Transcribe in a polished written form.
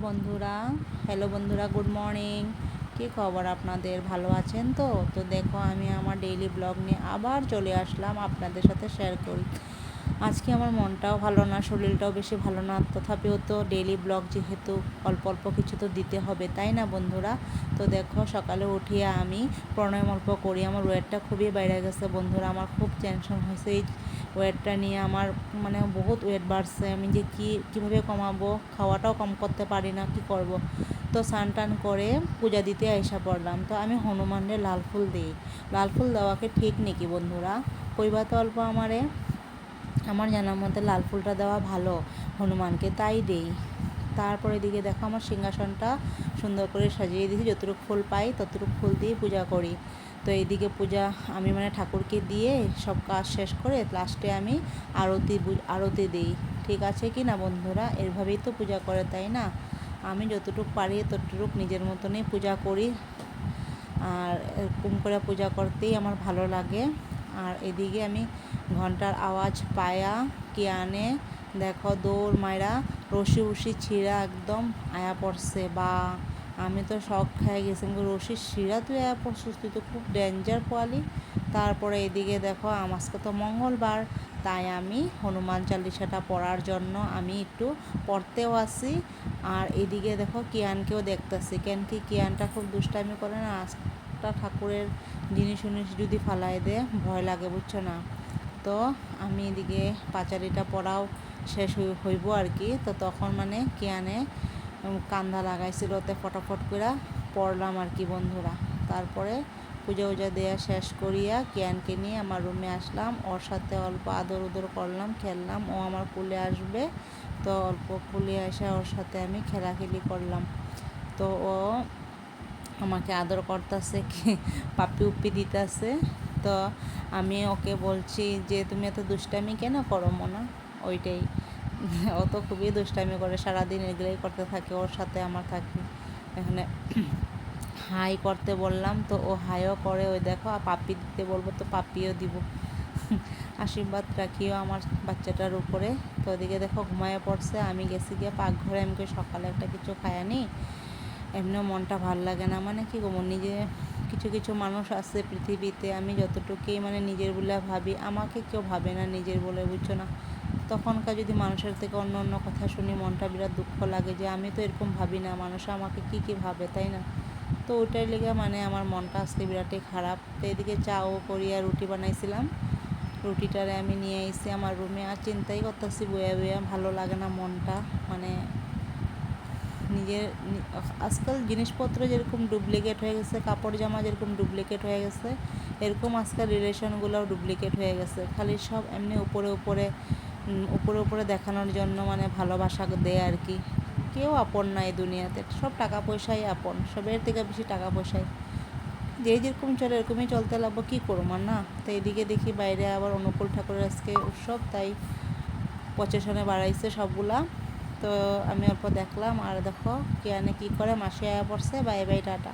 বন্ধুরা, হ্যালো বন্ধুরা, good morning. কী খবর আপনাদের? ভালো আছেন তো? তো দেখো, আমি আমার ডেইলি ব্লগ নিয়ে আবার চলে আসলাম আপনাদের সাথে শেয়ার করি। আজকে আমার মনটাও ভালো না, শরীরটাও বেশি ভালো না, তথাপিও তো ডেইলি ব্লগ যেহেতু অল্প অল্প কিছু তো দিতে হবে, তাই না বন্ধুরা? তো দেখো, সকালে উঠিয়ে আমি প্রাণায়াম অল্প করি। আমার ওয়েটটা খুবই বেড়ে গেছে বন্ধুরা, আমার খুব টেনশন হয়েছে এই ওয়েটটা নিয়ে। আমার মানে বহুত ওয়েট বাড়ছে, আমি যে কীভাবে কমাবো, খাওয়াটাও কম করতে পারি না, কি করব। তো স্নান টান করে পূজা দিতে এসে পড়লাম। তো আমি হনুমানের লাল ফুল দিই। লাল ফুল দেওয়াকে ঠিক নাকি বন্ধুরা? কইবা তো অল্প আমারে। আমার জানার মধ্যে লাল ফুলটা দেওয়া ভালো হনুমানকে, তাই দেই। তারপরে এদিকে দেখো, আমার সিংহাসনটা সুন্দর করে সাজিয়ে দিয়েছি, যতটুকু ফুল পাই ততটুকু ফুল দিয়ে পূজা করি। তো এইদিকে পূজা আমি মানে ঠাকুরকে দিয়ে সব কাজ শেষ করে লাস্টে আমি আরতি দিই। ঠিক আছে কি না বন্ধুরা? এভাবেই তো পূজা করে, তাই না? আমি যতটুকু পারি ততটুকু নিজের মতনই পূজা করি, আর এরকম করে পূজা করতেই আমার ভালো লাগে। আর এদিকে আমি ঘন্টার আওয়াজ পায়া কি আনে, দেখো দৌড় মায়েরা রশি উশি ছিঁড়া একদম আয়া পড়ছে। বা আমি তো শখ খেয়ে গেছি, রশির শিরা তুই আয়া পড়ছিস, তুই তো খুব ডেঞ্জার পোয়ালি। তারপরে এদিকে দেখো, আজকে তো মঙ্গলবার, তাই আমি হনুমান চালিসাটা পড়ার জন্য আমি একটু পড়তেও আসি। আর এদিকে দেখো, কিয়ানকেও দেখতেছি, কেন কি কিয়ানটা খুব দুষ্টামি করে না। একটা ঠাকুরের জিনিস উনিস যদি ফালাই দেয় ভয় লাগে, বুঝছো না? তো আমি এদিকে পাঁচালিটা পড়াও শেষ হইব আর কি। তো তখন মানে কিয়ানে কান্দা লাগাইছিল, ওতে ফটাফট করে পড়লাম আর কি বন্ধুরা। তারপরে পূজা উজা দেওয়া শেষ করিয়া কিয়ানকে নিয়ে আমার রুমে আসলাম, ওর সাথে অল্প আদর উদর করলাম, খেললাম। ও আমার কুলে আসবে, তো অল্প কুলে এসে ওর সাথে আমি খেলাখেলি করলাম। তো ও আমাকে আদর করতেছে, কি পাপ্পি উপ্পি দিতেছে। তো আমি ওকে বলছি যে তুমি এত দুষ্টামি কেন করো মোনা, ওইটাই। ও তো খুবই দুষ্টামি করে, সারাদিন এগুলোই করতে থাকে, ওর সাথে আমার থাকি এখানে। হাই করতে বললাম তো ও হাইও করে, ওই দেখো। পাপ্পি দিতে বলবো তো পাপ্পিও দিব। আশীর্বাদ রাখিও আমার বাচ্চাটার উপরে। তো ওদিকে দেখো ঘুমায় পড়ছে, আমি গেছি গিয়ে পাকঘরে, আমি সকালে একটা কিছু খায়ানি। এমনিও মনটা ভাল লাগে না, মানে কি করবো, নিজে কিছু কিছু মানুষ আছে পৃথিবীতে, আমি যতটুকুই মানে নিজের বলে ভাবি, আমাকে কেউ ভাবে না নিজের বলে, বুঝছো না? তখনকার যদি মানুষের থেকে অন্য অন্য কথা শুনি, মনটা বিরাট দুঃখ লাগে যে আমি তো এরকম ভাবি না, মানুষ আমাকে কী ভাবে, তাই না? তো ওইটাই লেগে মানে আমার মনটা আজকে বিরাটই খারাপ। তো এদিকে চাও করিয়া রুটি বানাইছিলাম, রুটিটারে আমি নিয়ে এসে আমার রুমে, আর চিন্তাই করতেছি বইয়া বইয়া, ভালো লাগে না মনটা। মানে নিজের আজকাল জিনিসপত্র যেরকম ডুপ্লিকেট হয়ে গেছে, কাপড় জামা যেরকম ডুপ্লিকেট হয়ে গেছে, এরকম আজকাল রিলেশনগুলোও ডুপ্লিকেট হয়ে গেছে। খালি সব এমনি উপরে উপরে উপরে উপরে দেখানোর জন্য মানে ভালোবাসা দেয় আর কি। কেউ আপন না এই দুনিয়াতে, সব টাকা পয়সাই আপন, সবের থেকে বেশি টাকা পয়সাই। যে যেরকম চলে এরকমই চলতে লাগবো, কী করবো না? তো এদিকে দেখি বাইরে আবার অনুকূল ঠাকুরের আজকে উৎসব, তাই প্রচেশনে বাড়াইছে সবগুলা। তো আমি অল্প দেখলাম, আর দেখো কিয়ানে কী করে, মাসি আয়া পড়ছে। Bye bye, tata.